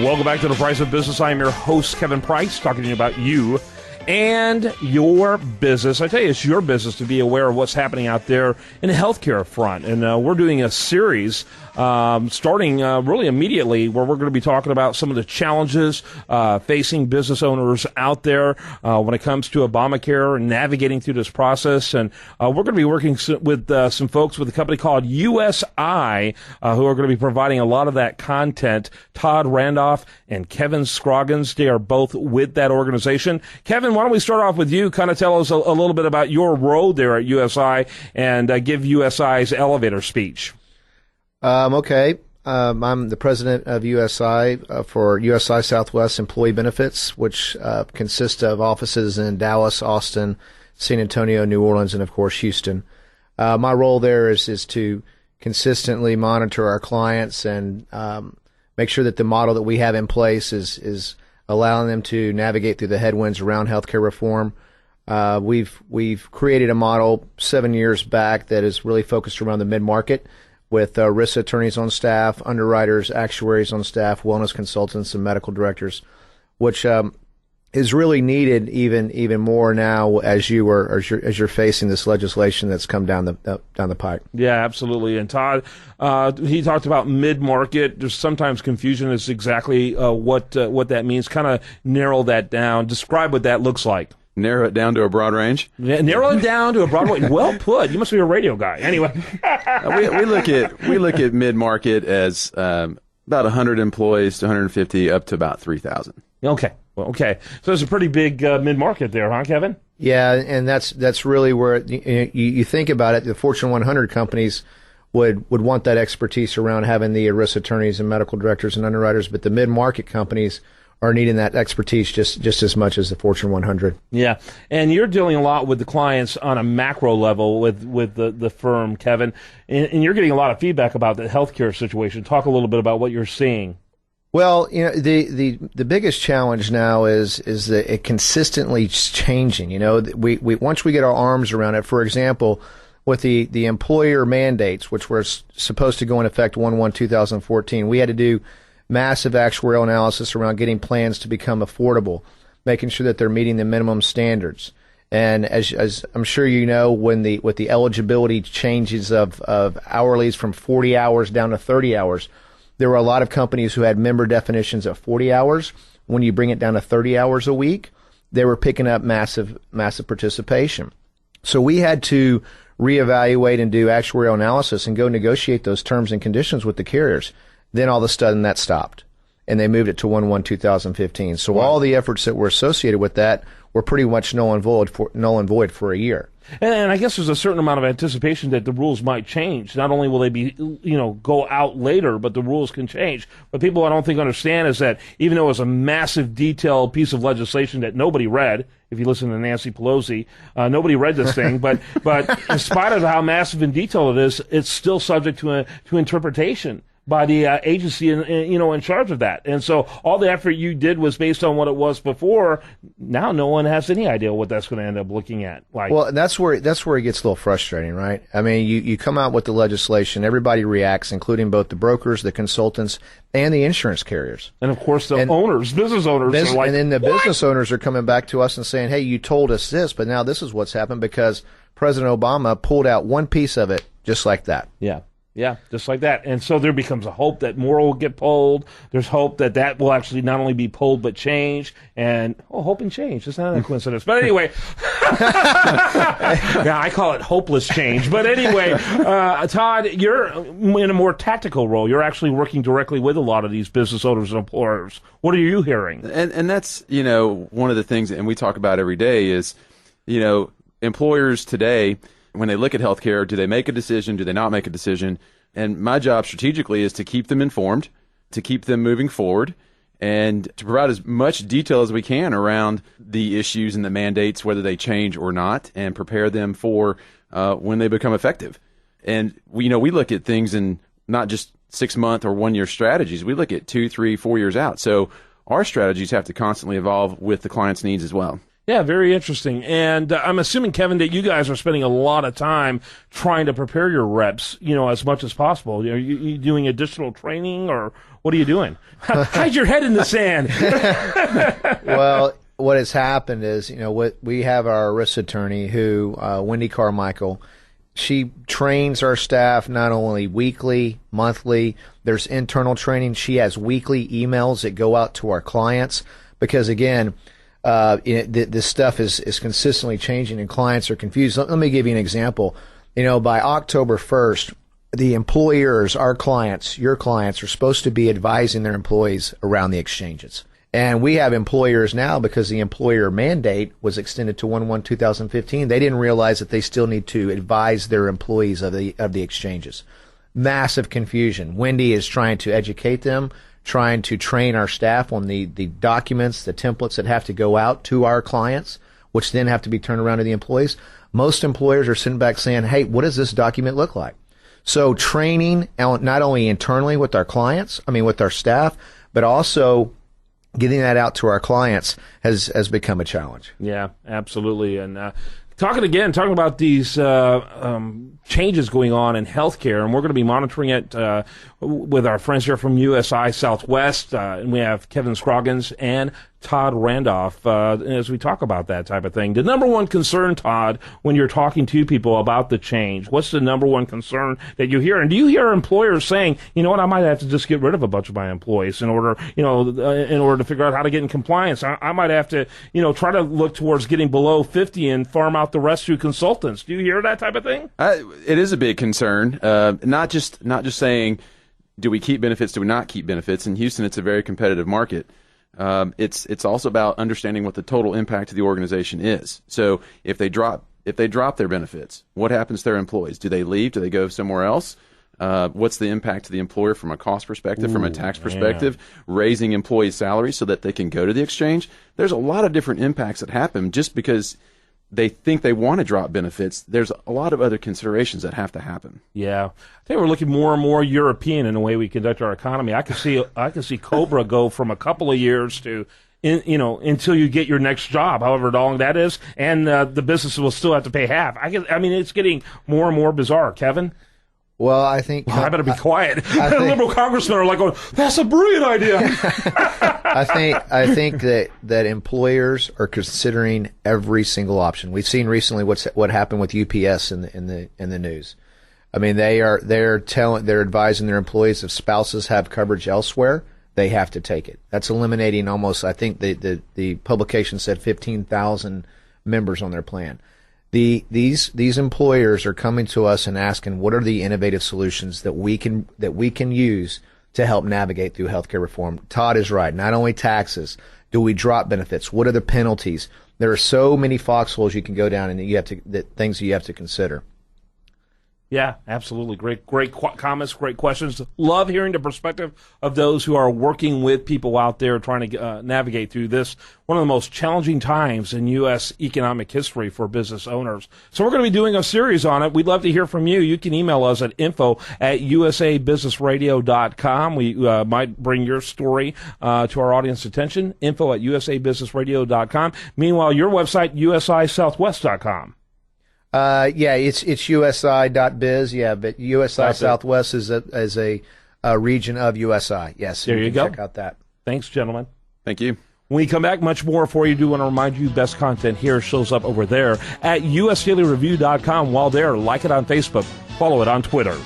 Welcome back to The Price of Business. I am your host, Kevin Price, talking to you about you and your business. I tell you, it's your business to be aware of what's happening out there in the healthcare front. And we're doing a series starting really immediately where we're going to be talking about some of the challenges facing business owners out there when it comes to Obamacare and navigating through this process. And we're going to be working with some folks with a company called USI who are going to be providing a lot of that content. Todd Randolph and Kevin Scroggins, they are both with that organization. Kevin, why don't we start off with you? Kind of tell us a little bit about your role there at USI and give USI's elevator speech. Okay. I'm the president of USI for USI Southwest Employee Benefits, which consists of offices in Dallas, Austin, San Antonio, New Orleans, and, of course, Houston. My role there is to consistently monitor our clients and make sure that the model that we have in place is allowing them to navigate through the headwinds around healthcare reform. We've created a model 7 years back that is really focused around the mid-market with risk attorneys on staff, underwriters, actuaries on staff, wellness consultants, and medical directors, which is really needed even more now as you're facing this legislation that's come down the pipe. Yeah, absolutely. And Todd, he talked about mid-market. There's sometimes confusion as exactly what that means. Kind of narrow that down. Describe what that looks like. Narrow it down to a broad range? Yeah, narrow it down to a broad range. Well put. You must be a radio guy. Anyway. we look at mid-market as about 100 employees to 150 up to about 3,000. Okay. Well, okay. So there's a pretty big mid-market there, huh, Kevin? Yeah, and that's really where you think about it. The Fortune 100 companies would want that expertise around having the risk attorneys and medical directors and underwriters, but the mid-market companies are needing that expertise just as much as the Fortune 100. Yeah, and you're dealing a lot with the clients on a macro level with the firm, Kevin, and you're getting a lot of feedback about the healthcare situation. Talk a little bit about what you're seeing. Well, the biggest challenge now is that it consistently changing. We once we get our arms around it. For example, with the employer mandates, which were supposed to go in effect 1/1/2014, we had to do massive actuarial analysis around getting plans to become affordable, making sure that they're meeting the minimum standards. And as I'm sure you know, with the eligibility changes of hourlies from 40 hours down to 30 hours, there were a lot of companies who had member definitions of 40 hours. When you bring it down to 30 hours a week, they were picking up massive participation. So we had to reevaluate and do actuarial analysis and go negotiate those terms and conditions with the carriers. Then all of a sudden that stopped, and they moved it to 1/1/2015. So wow. All the efforts that were associated with that were pretty much null and void for a year. And I guess there's a certain amount of anticipation that the rules might change. Not only will they be, go out later, but the rules can change. But people I don't think understand is that even though it was a massive, detailed piece of legislation that nobody read, if you listen to Nancy Pelosi, nobody read this thing. But in spite of how massive and detailed it is, it's still subject to interpretation by the agency in charge of that. And so all the effort you did was based on what it was before. Now no one has any idea what that's going to end up looking at. Well, that's where it gets a little frustrating, right? I mean, you come out with the legislation, everybody reacts, including both the brokers, the consultants, and the insurance carriers. And, of course, business owners are like, and then the what? business owners are coming back to us and saying, hey, you told us this, but now this is what's happened because President Obama pulled out one piece of it just like that. Yeah, just like that. And so there becomes a hope that more will get pulled. There's hope that will actually not only be pulled but change. And, hope and change. It's not a coincidence. But anyway, yeah, I call it hopeless change. But anyway, Todd, you're in a more tactical role. You're actually working directly with a lot of these business owners and employers. What are you hearing? And that's, one of the things, and we talk about every day is, employers today, when they look at healthcare, do they make a decision? Do they not make a decision? And my job strategically is to keep them informed, to keep them moving forward, and to provide as much detail as we can around the issues and the mandates, whether they change or not, and prepare them for when they become effective. And we look at things in not just 6-month or 1-year strategies. We look at 2, 3, 4 years out. So our strategies have to constantly evolve with the client's needs as well. Yeah, very interesting. And I'm assuming, Kevin, that you guys are spending a lot of time trying to prepare your reps, as much as possible. Are you doing additional training, or what are you doing? Hide your head in the sand. Well, what has happened is, we have our risk attorney who, Wendy Carmichael, she trains our staff not only weekly, monthly, there's internal training. She has weekly emails that go out to our clients because, again, this stuff is consistently changing and clients are confused. Let me give you an example. By October 1st, the employers, our clients, your clients, are supposed to be advising their employees around the exchanges. And we have employers now, because the employer mandate was extended to 1/1/2015. They didn't realize that they still need to advise their employees of the exchanges. Massive confusion. Wendy is trying to educate them, trying to train our staff on the documents, the templates that have to go out to our clients, which then have to be turned around to the employees. Most employers are sitting back saying, hey, what does this document look like? So training not only internally with our clients, with our staff, but also getting that out to our clients has become a challenge. Yeah, absolutely. And talking about these changes going on in healthcare, and we're going to be monitoring it with our friends here from USI Southwest, and we have Kevin Scroggins and Todd Randolph as we talk about that type of thing. The number one concern, Todd, when you're talking to people about the change, what's the number one concern that you hear? And do you hear employers saying, you know what, I might have to just get rid of a bunch of my employees in order to figure out how to get in compliance? I might have to, try to look towards getting below 50 and farm out the rest through consultants. Do you hear that type of thing? It is a big concern. Not just saying, do we keep benefits? Do we not keep benefits? In Houston, it's a very competitive market. It's also about understanding what the total impact to the organization is. So if they drop their benefits, what happens to their employees? Do they leave? Do they go somewhere else? What's the impact to the employer from a cost perspective, from a tax perspective, raising employee salaries so that they can go to the exchange? There's a lot of different impacts that happen just because they think they want to drop benefits. There's a lot of other considerations that have to happen. Yeah, I think we're looking more and more European in the way we conduct our economy. I can see Cobra go from a couple of years to, until you get your next job, however long that is, and the business will still have to pay half. It's getting more and more bizarre. Kevin? Well, I think... I better be quiet. Liberal congressmen are like going, that's a brilliant idea. I think that employers are considering every single option. We've seen recently what happened with UPS in the news. They're advising their employees if spouses have coverage elsewhere, they have to take it. That's eliminating almost, I think the publication said 15,000 members on their plan. These employers are coming to us and asking, what are the innovative solutions that we can use to help navigate through healthcare reform? Todd is right. Not only taxes, do we drop benefits? What are the penalties? There are so many foxholes you can go down, and things you have to consider. Yeah, absolutely. Great comments, great questions. Love hearing the perspective of those who are working with people out there trying to navigate through this, one of the most challenging times in U.S. economic history for business owners. So we're going to be doing a series on it. We'd love to hear from you. You can email us at info@usabusinessradio.com. We might bring your story to our audience attention, info@usabusinessradio.com. Meanwhile, your website, usisouthwest.com. It's usi.biz. Yeah, but USI Southwest is a region of USI. Yes, there you go. Check out that. Thanks, gentlemen. Thank you. When we come back, much more for you. Do want to remind you, best content here shows up over there at usdailyreview.com. While there, like it on Facebook, follow it on Twitter.